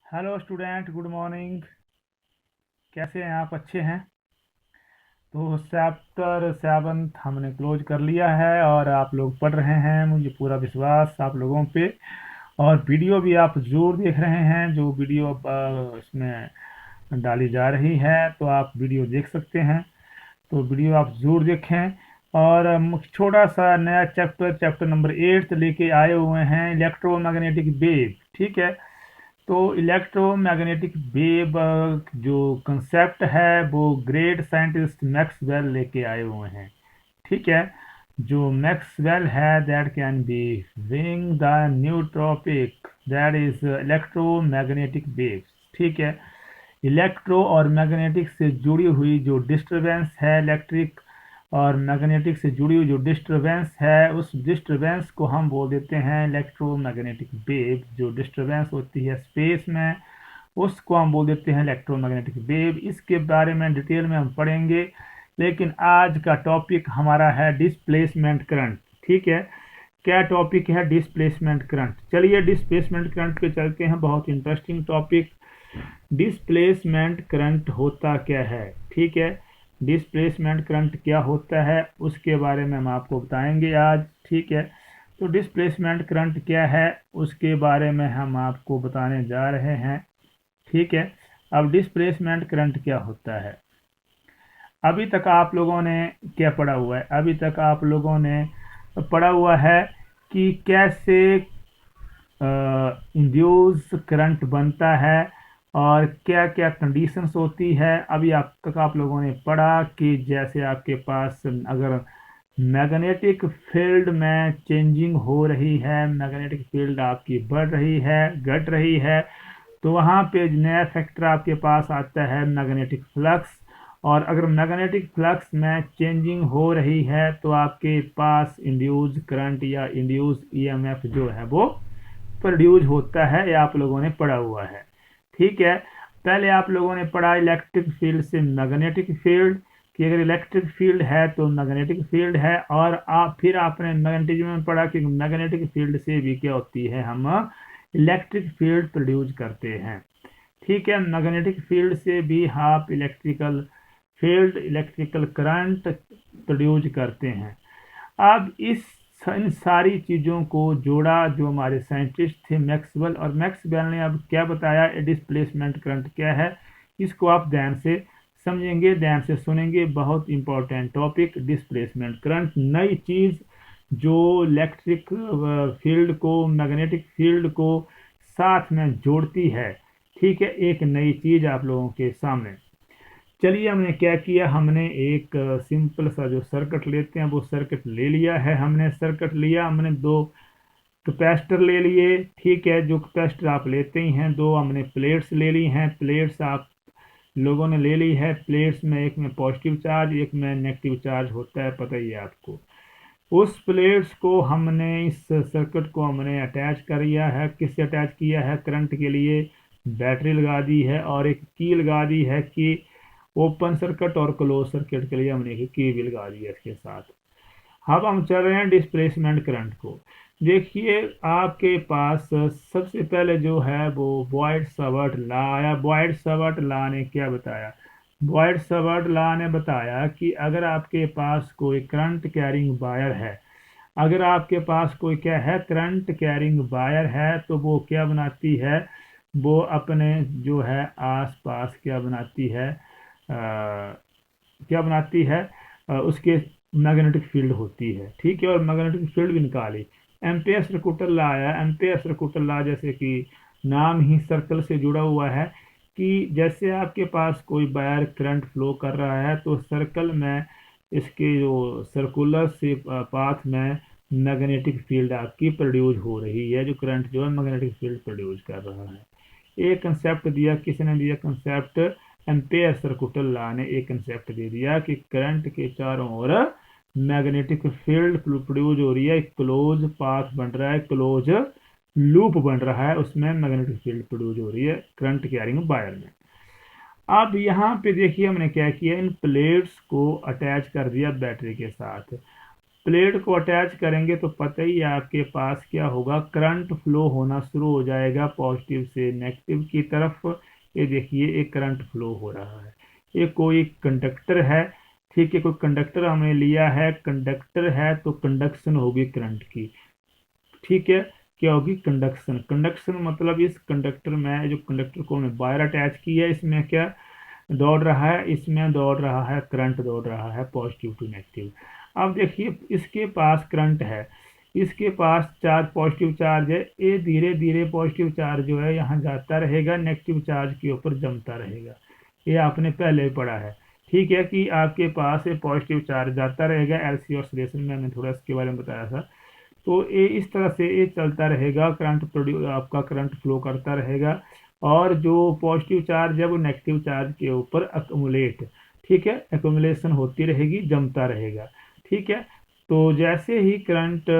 Hello student, good morning. कैसे हैं आप? अच्छे हैं? तो चैप्टर 7 हमने क्लोज कर लिया है और आप लोग पढ़ रहे हैं, मुझे पूरा विश्वास आप लोगों पे। और वीडियो भी आप जरूर देख रहे हैं। जो वीडियो अब इसमें डाली जा रही है तो आप वीडियो देख सकते हैं। तो वीडियो आप जरूर देखें। और छोटा सा नया चैप्टर चैप्टर नंबर 8 लेके आए हुए हैं, इलेक्ट्रोमैग्नेटिक वेव। ठीक है। तो इलेक्ट्रोमैग्नेटिक वेव जो कंसेप्ट है वो ग्रेट साइंटिस्ट मैक्सवेल लेके आए हुए हैं। ठीक है। जो मैक्सवेल है that can be bring the new topic that is electromagnetic waves. ठीक है। इलेक्ट्रो और मैग्नेटिक से जुड़ी हुई जो डिस्टरबेंस है, इलेक्ट्रिक और मैग्नेटिक से जुड़ी हुई जो डिस्टरबेंस है, उस डिस्टरबेंस को हम बोल देते हैं इलेक्ट्रोमैग्नेटिक वेव। जो डिस्टरबेंस होती है स्पेस में, उसको हम बोल देते हैं इलेक्ट्रोमैग्नेटिक वेव। इसके बारे में डिटेल में हम पढ़ेंगे, लेकिन आज का टॉपिक हमारा है डिस्प्लेसमेंट करंट। ठीक है। क्या टॉपिक है? Displacement current. चलिए डिस्प्लेसमेंट करंट पे चलते हैं। बहुत इंटरेस्टिंग टॉपिक। डिस्प्लेसमेंट करंट होता क्या है? ठीक है। डिस्प्लेसमेंट करंट क्या होता है उसके बारे में हम आपको बताएंगे आज। ठीक है। तो डिस्प्लेसमेंट करंट क्या है उसके बारे में हम आपको बताने जा रहे हैं। ठीक है। अब डिस्प्लेसमेंट करंट क्या होता है? अभी तक आप लोगों ने क्या पढ़ा हुआ है? अभी तक आप लोगों ने पढ़ा हुआ है कि कैसे इंड्यूस करंट बनता है और क्या क्या कंडीशंस होती है। अभी आप तक आप लोगों ने पढ़ा कि जैसे आपके पास अगर मैग्नेटिक फील्ड में चेंजिंग हो रही है, मैग्नेटिक फील्ड आपकी बढ़ रही है, घट रही है, तो वहाँ पे नया फैक्टर आपके पास आता है मैग्नेटिक फ्लक्स। और अगर मैग्नेटिक फ्लक्स में चेंजिंग हो रही है तो आपके पास इंड्यूस करंट या इंड्यूस ईएमएफ जो है वो प्रोड्यूस होता है। ये आप लोगों ने पढ़ा हुआ है। ठीक है। पहले आप लोगों ने पढ़ा इलेक्ट्रिक फील्ड से मैग्नेटिक फील्ड, कि अगर इलेक्ट्रिक फील्ड है तो मैग्नेटिक फील्ड है। और आप फिर आपने मैग्नेटिज्म में पढ़ा कि मैग्नेटिक फील्ड से भी क्या होती है, हम इलेक्ट्रिक फील्ड प्रोड्यूस करते हैं। ठीक है। मैग्नेटिक फील्ड से भी आप electrical field, electrical current produce करते हैं। अब इन सारी चीज़ों को जोड़ा जो हमारे साइंटिस्ट थे मैक्सवेल, और मैक्सवेल ने अब क्या बताया, डिस्प्लेसमेंट करंट क्या है। इसको आप ध्यान से समझेंगे, ध्यान से सुनेंगे। बहुत इंपॉर्टेंट टॉपिक डिस्प्लेसमेंट करंट, नई चीज़ जो इलेक्ट्रिक फील्ड को, मैग्नेटिक फील्ड को साथ में जोड़ती है। ठीक है। एक नई चीज़ आप लोगों के सामने। चलिए हमने क्या किया, हमने एक सिंपल सा जो सर्किट लेते हैं वो सर्किट ले लिया है। हमने सर्किट लिया, हमने दो कैपेसिटर ले लिए। ठीक है। जो कैपेसिटर आप लेते ही हैं, दो हमने प्लेट्स ले ली हैं। प्लेट्स आप लोगों ने ले ली है। प्लेट्स में एक में पॉजिटिव चार्ज, एक में नेगेटिव चार्ज होता है, पता ही है आपको। उस प्लेट्स को हमने, इस सर्किट को हमने अटैच कर दिया है। किससे अटैच किया है? करंट के लिए बैटरी लगा दी है और एक की लगा दी है कि ओपन सर्किट और क्लोज सर्किट के लिए हमने एक की भी लगा दी है इसके साथ। अब हम चल रहे हैं डिस्प्लेसमेंट करंट को। देखिए आपके पास सबसे पहले जो है वो बॉयड सावर्ट लॉ आया। बॉयड सावर्ट लॉ ने क्या बताया? बॉयड सावर्ट लॉ ने बताया कि अगर आपके पास कोई करंट कैरिंग वायर है, अगर आपके पास कोई क्या है, करंट कैरिंग वायर है, तो वो क्या बनाती है, वो अपने जो है आसपास क्या बनाती है, क्या बनाती है, उसके मैग्नेटिक फील्ड होती है। ठीक है। और मैग्नेटिक फील्ड भी निकाली। एम्पेयर सर्कुलर लॉ आया। एम्पेयर सर्कुलर लॉ जैसे कि नाम ही सर्कल से जुड़ा हुआ है, कि जैसे आपके पास कोई वायर करंट फ्लो कर रहा है तो सर्कल में इसके जो सर्कुलर से पाथ में मैग्नेटिक फील्ड आपकी प्रोड्यूस हो रही है। जो करंट जो है मैग्नेटिक फील्ड प्रोड्यूस कर रहा है। एक कंसेप्ट दिया, किसने दिया कंसेप्ट? एम्पेयर सर्कुलर लॉ ने एक कंसेप्ट दे दिया कि करंट के चारों ओर मैग्नेटिक फील्ड प्रोड्यूस हो रही है, क्लोज पाथ बन रहा है, क्लोज लूप बन रहा है, उसमें मैग्नेटिक फील्ड प्रोड्यूस हो रही है करंट कैरिंग वायर में। अब यहाँ पे देखिए हमने क्या किया, इन प्लेट्स को अटैच कर दिया बैटरी के साथ। प्लेट को अटैच करेंगे तो पता ही है आपके पास क्या होगा, करंट फ्लो होना शुरू हो जाएगा पॉजिटिव से नेगेटिव की तरफ। ये देखिए एक करंट फ्लो हो रहा है, ये कोई कंडक्टर है, ठीक है, कोई कंडक्टर हमने लिया है, कंडक्टर है तो कंडक्शन होगी करंट की, ठीक है। क्या होगी, कंडक्शन। कंडक्शन मतलब इस कंडक्टर में, जो कंडक्टर को हमने वायर अटैच की है, इसमें क्या दौड़ रहा है, इसमें दौड़ रहा है करंट, दौड़ रहा है पॉजिटिव टू नेगेटिव। अब देखिए इसके पास करंट है, इसके पास चार्ज, पॉजिटिव चार्ज है, ये धीरे धीरे पॉजिटिव चार्ज जो है यहाँ जाता रहेगा, नेगेटिव चार्ज के ऊपर जमता रहेगा। ये आपने पहले ही पढ़ा है, ठीक है, कि आपके पास ये पॉजिटिव चार्ज जाता रहेगा। एलसी ऑसिलेशन में मैंने थोड़ा इसके बारे में बताया था। तो ये इस तरह से ये चलता रहेगा, करंट प्रोड्यूस, आपका करंट फ्लो करता रहेगा, और जो पॉजिटिव चार्ज है वो नेगेटिव चार्ज के ऊपर अक्मुलेट, ठीक है, एक्युमुलेशन होती रहेगी, जमता रहेगा, ठीक है। तो जैसे ही करंट,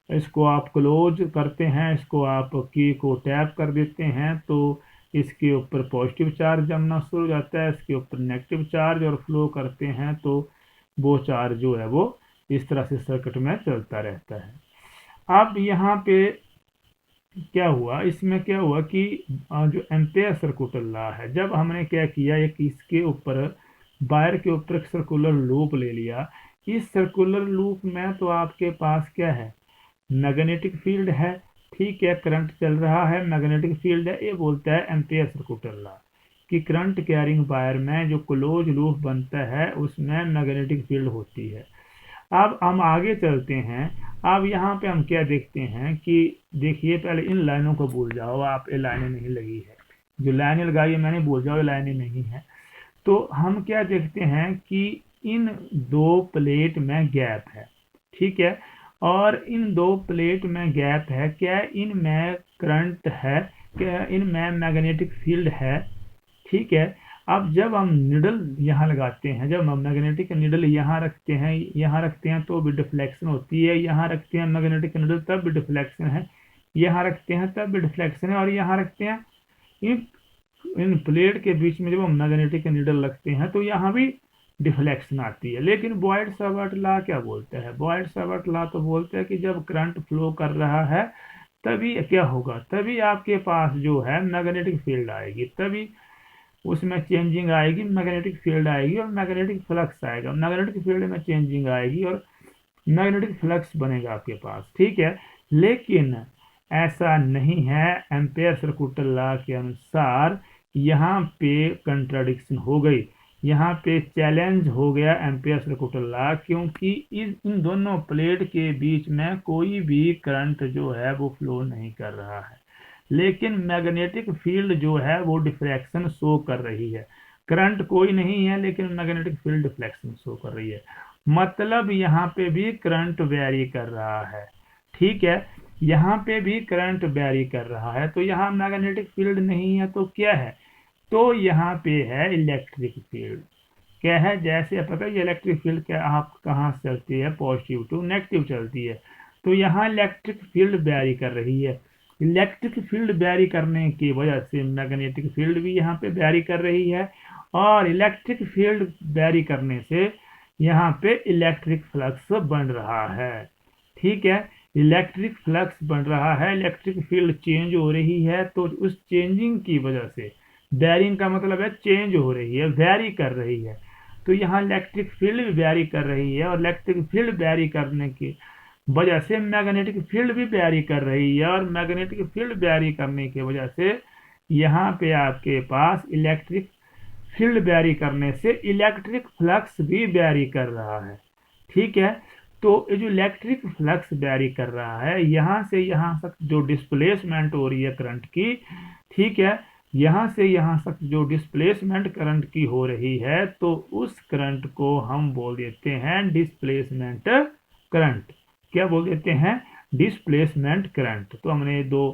इसको आप क्लोज करते हैं, इसको आप की को टैप कर देते हैं, तो इसके ऊपर पॉजिटिव चार्ज जमना शुरू हो जाता है, इसके ऊपर नेगेटिव चार्ज, और फ्लो करते हैं तो वो चार्ज जो है वो इस तरह से सर्किट में चलता रहता है। अब यहाँ पे क्या हुआ, इसमें क्या हुआ कि जो एम्पेयर सर्कुलर लॉ है, जब हमने क्या किया, एक इसके ऊपर वायर के ऊपर एक सर्कुलर लूप ले लिया, इस सर्कुलर लूप में तो आपके पास क्या है, मैग्नेटिक फील्ड है, ठीक है, करंट चल रहा है, मैग्नेटिक फील्ड है, ये बोलता है एम्पेयर सर्कुलर लॉ कि करंट कैरिंग वायर में जो क्लोज लूप बनता है उसमें मैग्नेटिक फील्ड होती है। अब हम आगे चलते हैं। अब यहाँ पे हम क्या देखते हैं कि देखिए, पहले इन लाइनों को भूल जाओ आप, ये लाइनें नहीं लगी है, जो लाइनें लगाई है मैंने, भूल जाओ, ये लाइनें नहीं है। तो हम क्या देखते हैं कि इन दो प्लेट में गैप है, ठीक है, और इन दो प्लेट में गैप है, क्या इनमें करंट है, क्या इनमें मैग्नेटिक फील्ड है, ठीक है। अब जब हम निडल यहाँ लगाते हैं, जब हम मैग्नेटिक निडल यहाँ रखते हैं, यहाँ रखते हैं तो भी डिफ्लेक्शन होती है, यहाँ रखते हैं मैग्नेटिक निडल तब भी डिफ्लेक्शन है, यहाँ रखते हैं तब भी डिफ्लेक्शन है, और यहाँ रखते हैं, इन इन प्लेट के बीच में जब हम मैग्नेटिक निडल रखते हैं तो यहाँ भी डिफ्लेक्शन आती है। लेकिन बॉयड-सावर्ट लॉ क्या बोलता है, बॉयड-सावर्ट लॉ तो बोलता है कि जब करंट फ्लो कर रहा है तभी क्या होगा, तभी आपके पास जो है मैग्नेटिक फील्ड आएगी, तभी उसमें चेंजिंग आएगी, मैग्नेटिक फील्ड आएगी और मैग्नेटिक फ्लक्स आएगा, मैग्नेटिक फील्ड में चेंजिंग आएगी और मैग्नेटिक फ्लक्स बनेगा आपके पास, ठीक है। लेकिन ऐसा नहीं है, एम्पेयर सर्कुलर लॉ के अनुसार यहाँ पे कंट्राडिक्शन हो गई, यहाँ पे चैलेंज हो गया एम्पेयर सर्कुलर लॉ, क्योंकि इन दोनों प्लेट के बीच में कोई भी करंट जो है वो फ्लो नहीं कर रहा है, लेकिन मैग्नेटिक फील्ड जो है वो डिफ्रैक्शन शो कर रही है। करंट कोई नहीं है लेकिन मैग्नेटिक फील्ड डिफ्लेक्शन शो कर रही है, मतलब यहाँ पे भी करंट वेरी कर रहा है, ठीक है, यहाँ पे भी करंट वेरी कर रहा है। तो यहाँ मैग्नेटिक फील्ड नहीं है तो क्या है, तो यहाँ पे है इलेक्ट्रिक फील्ड। क्या है, जैसे पता है इलेक्ट्रिक फील्ड क्या आप कहाँ से चलती है, पॉजिटिव टू नेगेटिव चलती है, तो यहाँ इलेक्ट्रिक फील्ड वेरी कर रही है। इलेक्ट्रिक फील्ड वेरी करने की वजह से मैग्नेटिक फील्ड भी यहाँ पे वेरी कर रही है, और इलेक्ट्रिक फील्ड वेरी करने से यहाँ पे इलेक्ट्रिक फ्लक्स बन रहा है, ठीक है, इलेक्ट्रिक फ्लक्स बन रहा है, इलेक्ट्रिक फील्ड चेंज हो रही है, तो उस चेंजिंग की वजह से, वेरिंग का मतलब है चेंज हो रही है, वेरी कर रही है, तो यहाँ इलेक्ट्रिक फील्ड भी वेरी कर रही है, और इलेक्ट्रिक फील्ड वेरी करने की वजह से मैग्नेटिक फील्ड भी वेरी कर रही है, और मैग्नेटिक फील्ड वेरी करने की वजह से यहाँ पे आपके पास इलेक्ट्रिक फील्ड वेरी करने से इलेक्ट्रिक फ्लक्स भी वेरी कर रहा है, ठीक है। तो ये जो इलेक्ट्रिक फ्लक्स वेरी कर रहा है, यहाँ से यहाँ तक जो डिस्प्लेसमेंट हो रही है करंट की, ठीक है, यहाँ से यहाँ तक जो डिस्प्लेसमेंट करंट की हो रही है, तो उस करंट को हम बोल देते हैं डिस्प्लेसमेंट करंट। क्या बोल देते हैं, डिस्प्लेसमेंट करंट। तो हमने दो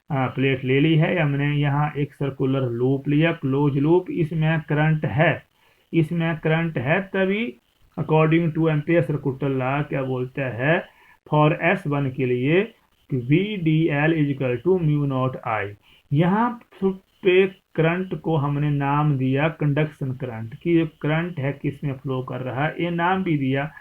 प्लेट ले ली है, हमने यहाँ एक सर्कुलर लूप लिया, क्लोज लूप, इसमें करंट है, इसमें करंट है, तभी according to Ampere circular law क्या बोलता है, फॉर S1 के लिए VDL is equal to mu naught I. यहाँ पे करंट को हमने नाम दिया कंडक्शन करंट, की जो करंट है किसमें फ्लो कर रहा है, ये नाम भी दिया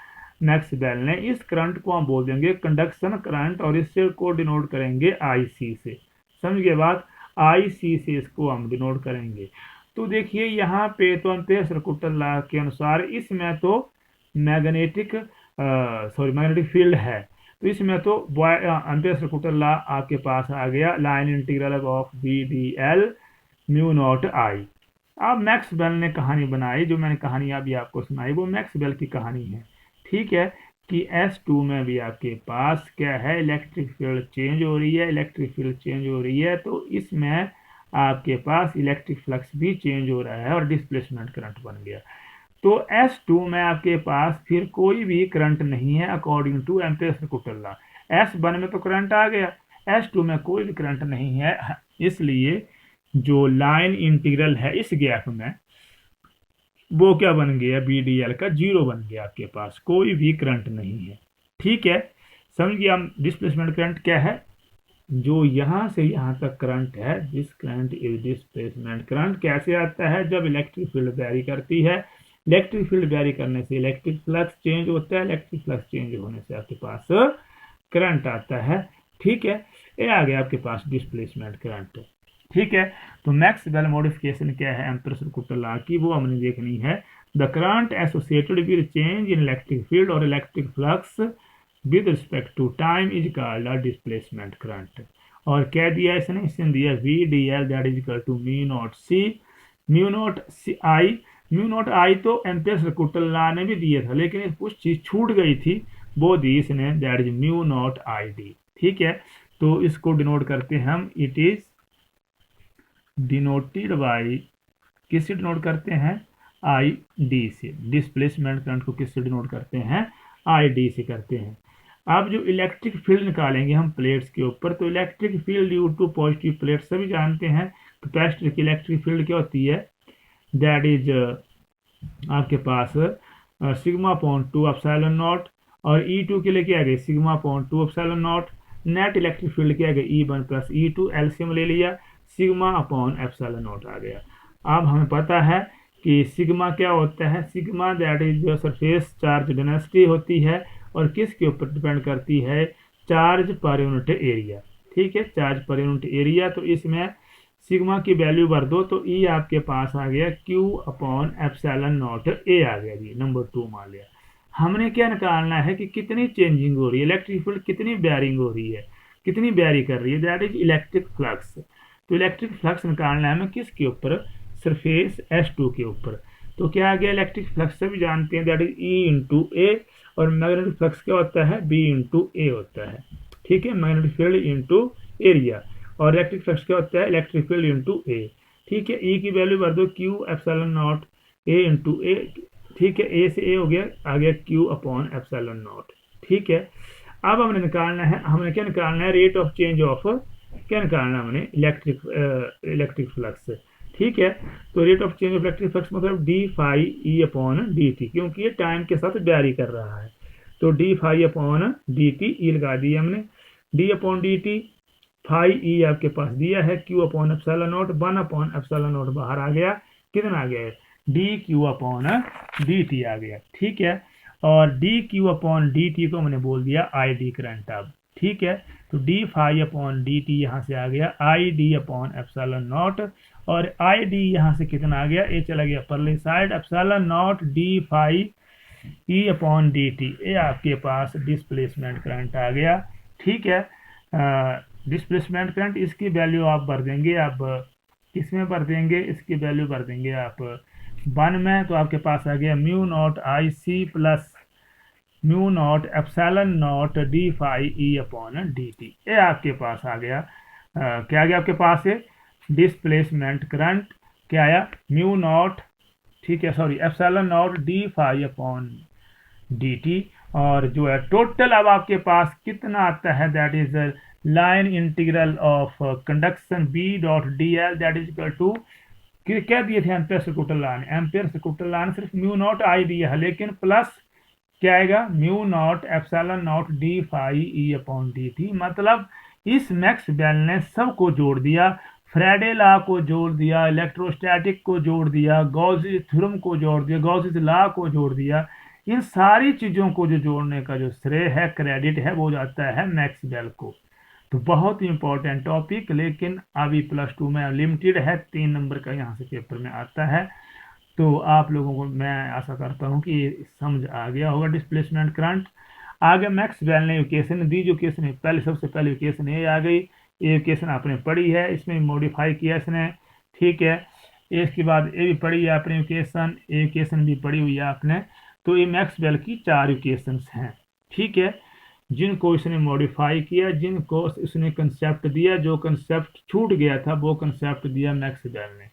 मैक्सवेल ने। इस करंट को हम बोल देंगे कंडक्शन करंट और इससे को डिनोट करेंगे आईसी से। समझ गए बात, आईसी से इसको हम डिनोट करेंगे। तो देखिए यहाँ पे तो एम्पेयर सर्कुलर लॉ के अनुसार इसमें तो मैग्नेटिक फील्ड है, तो इसमें तो एम्पेयर सर्कुलर लॉ आपके पास आ गया, line integral of B D L mu naught I. अब मैक्सवेल ने कहानी बनाई, जो मैंने कहानी अभी आपको सुनाई वो मैक्सवेल की कहानी है। ठीक है, कि S2 में भी आपके पास क्या है, इलेक्ट्रिक फील्ड चेंज हो रही है, इलेक्ट्रिक फील्ड चेंज हो रही है, तो इसमें आपके पास इलेक्ट्रिक फ्लक्स भी चेंज हो रहा है और डिस्प्लेसमेंट करंट बन गया। तो S2 में आपके पास फिर कोई भी करंट नहीं है according to Ampere circular law. S1 में तो करंट आ गया, S2 में कोई भी करंट नहीं है, इसलिए जो लाइन इंटीग्रल है इस गैप में वो क्या बन गया, बी डी एल का जीरो बन गया, आपके पास कोई भी करंट नहीं है। ठीक है, समझ गया हम डिस्प्लेसमेंट करंट क्या है, जो यहाँ से यहाँ तक करंट है, this current is displacement current. कैसे आता है, जब इलेक्ट्रिक फील्ड वेरी करती है, इलेक्ट्रिक फील्ड वेरी करने से इलेक्ट्रिक फ्लक्स चेंज होता है, इलेक्ट्रिक फ्लक्स चेंज होने से आपके पास करंट आता है। ठीक है, ये आ गया आपके पास डिस्प्लेसमेंट करंट। ठीक है, तो मैक्सवेल मॉडिफिकेशन क्या है एम्पेयर सर्कुलर लॉ की, वो हमने देखनी है। The current associated with change in electric field और electric flux with respect to time is called a displacement current. और क्या दिया इसने दिया V D L that is equal to mu naught C, mu naught C I. Mu naught I तो Ampere circular law ने भी दिया था, लेकिन कुछ चीज छूट गई थी, वो दी इसने, that is mu naught I D. ठीक है, तो इसको डिनोट करते हैं हम, इट इज डिनोटेड बाई, किससे डिनोट करते हैं, आई डी से। डिस्प्लेसमेंट करंट को किससे डिनोट करते हैं, आई डी से करते हैं। अब जो इलेक्ट्रिक फील्ड निकालेंगे हम प्लेट्स के ऊपर, तो electric field due to positive plate सभी जानते हैं। कैपेसिटर की इलेक्ट्रिक फील्ड क्या होती है, दैट इज आपके पास सिग्मा अपॉन 2 एप्सिलॉन नॉट, और E2 के लिए क्या आ गया, sigma upon 2 epsilon not. Net electric field क्या आ गया, E1 प्लस E2, एलसीएम ले लिया, सिग्मा अपॉन एप्सिलॉन नॉट आ गया। अब हमें पता है कि सिग्मा क्या होता है, सिग्मा दैट इज जो सरफेस चार्ज डेंसिटी होती है, और किसके ऊपर डिपेंड करती है, चार्ज पर यूनिट एरिया। ठीक है, चार्ज पर यूनिट एरिया, तो इसमें सिग्मा की वैल्यू भर दो, तो E आपके पास आ गया Q upon epsilon naught A आ गया जी, नंबर 2 मान लिया। हमने क्या निकालना है कि कितनी चेंजिंग हो रही है, इलेक्ट्रिक फील्ड कितनी बैरिंग हो रही है, कितनी बैरी कर रही है, दैट इज इलेक्ट्रिक फ्लक्स। तो इलेक्ट्रिक फ्लक्स निकालना है हमें किसके ऊपर, सरफेस S2 के ऊपर। तो क्या आ गया, इलेक्ट्रिक फ्लक्स से भी जानते हैं, दैट इज E इंटू ए, और मैग्नेटिक फ्लक्स क्या होता है, B इंटू ए होता है। ठीक है, मैग्नेटिक फील्ड इंटू एरिया, और इलेक्ट्रिक फ्लक्स क्या होता है, इलेक्ट्रिक फील्ड इंटू ए। ठीक है, E की वैल्यू भर दो, Q epsilon naught A into A. ठीक है, A से A हो गया, आ गया Q अपॉन एप्सिलॉन नॉट। ठीक है, अब हमने निकालना है, हमने क्या निकालना है, रेट ऑफ चेंज ऑफ, क्या निकालना है हमने, इलेक्ट्रिक फ्लक्स। ठीक है, तो rate of change of electric flux मतलब D phi E upon D T, क्योंकि ये टाइम के साथ वेरी कर रहा है, तो D phi upon D T, E लगा दिया हमने, D upon D T, phi E आपके पास दिया है, Q upon epsilon naught, 1 upon epsilon naught बाहर आ गया, कितना आ गया, D Q upon D T आ गया। ठीक है, और D Q upon D T को मैंने बोल दिया आई डी करंट अब। ठीक है, तो D phi upon D t यहाँ से आ गया I d upon epsilon naught, और आई डी यहाँ से कितना आ गया, ये चला गया परली side, epsilon naught d phi E upon D t, ये आपके पास डिस्प्लेसमेंट करंट आ गया। ठीक है, डिस्प्लेसमेंट करंट, इसकी वैल्यू आप भर देंगे, आप किस में भर देंगे, इसकी वैल्यू भर देंगे आप 1 में, तो आपके पास आ गया mu naught I c plus mu naught epsilon naught d phi E upon D t, ये आपके पास आ गया। क्या आ गया आपके पास है, डिस्प्लेसमेंट करंट क्या आया, म्यू नॉट, ठीक है sorry, epsilon naught d phi upon D t, और जो है टोटल अब आपके पास कितना आता है, that is line integral of conduction B dot d L that is equal to, क्या दिए थे एम्पेयर सर्कुलर लॉ ने, एम्पेयर सर्कुलर लॉ ने सिर्फ म्यू नॉट आई दिया है, लेकिन प्लस क्या आएगा, mu naught epsilon naught d phi E upon D t, मतलब इस मैक्सवेल ने सबको जोड़ दिया, फ्राडे लॉ को जोड़ दिया, इलेक्ट्रोस्टैटिक को जोड़ दिया, गॉसेस थ्योरम को जोड़ दिया, गॉसेस लॉ को जोड़ दिया, इन सारी चीज़ों को जो जोड़ने का जो श्रेय है, क्रेडिट है, वो जाता है मैक्सवेल को। तो बहुत ही इंपॉर्टेंट टॉपिक, लेकिन अभी +2 में लिमिटेड है, 3 नंबर का यहाँ से पेपर में आता है। तो आप लोगों को मैं आशा करता हूँ कि ये समझ आ गया होगा डिस्प्लेसमेंट करंट। आगे मैक्सवेल ने इक्वेशन दी, जो इक्वेशन पहले सबसे पहले इक्वेशन ये आ गई, ये इक्वेशन आपने पढ़ी है, इसमें मॉडिफाई किया इसने, ठीक है। इसके बाद ये भी पढ़ी है आपने इक्वेशन, ये इक्वेशन भी पढ़ी हुई है आपने। तो ये मैक्सवेल की 4 इक्वेशंस हैं, ठीक है, जिनको इसने मॉडिफाई किया, जिनको इसने कंसेप्ट दिया, जो कंसेप्ट छूट गया था वो कंसेप्ट दिया मैक्सवेल ने।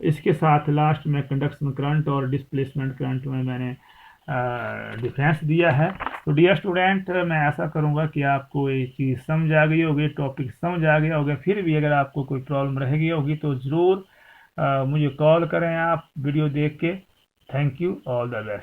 इसके साथ लास्ट में कंडक्शन करंट और डिस्प्लेसमेंट करंट में मैंने डिफरेंस दिया है। तो डियर स्टूडेंट, मैं ऐसा करूंगा कि आपको ये चीज़ समझ आ गई होगी, टॉपिक समझ आ गया होगा। फिर भी अगर आपको कोई प्रॉब्लम रह गई होगी तो ज़रूर मुझे कॉल करें आप वीडियो देख के। Thank you, all the best.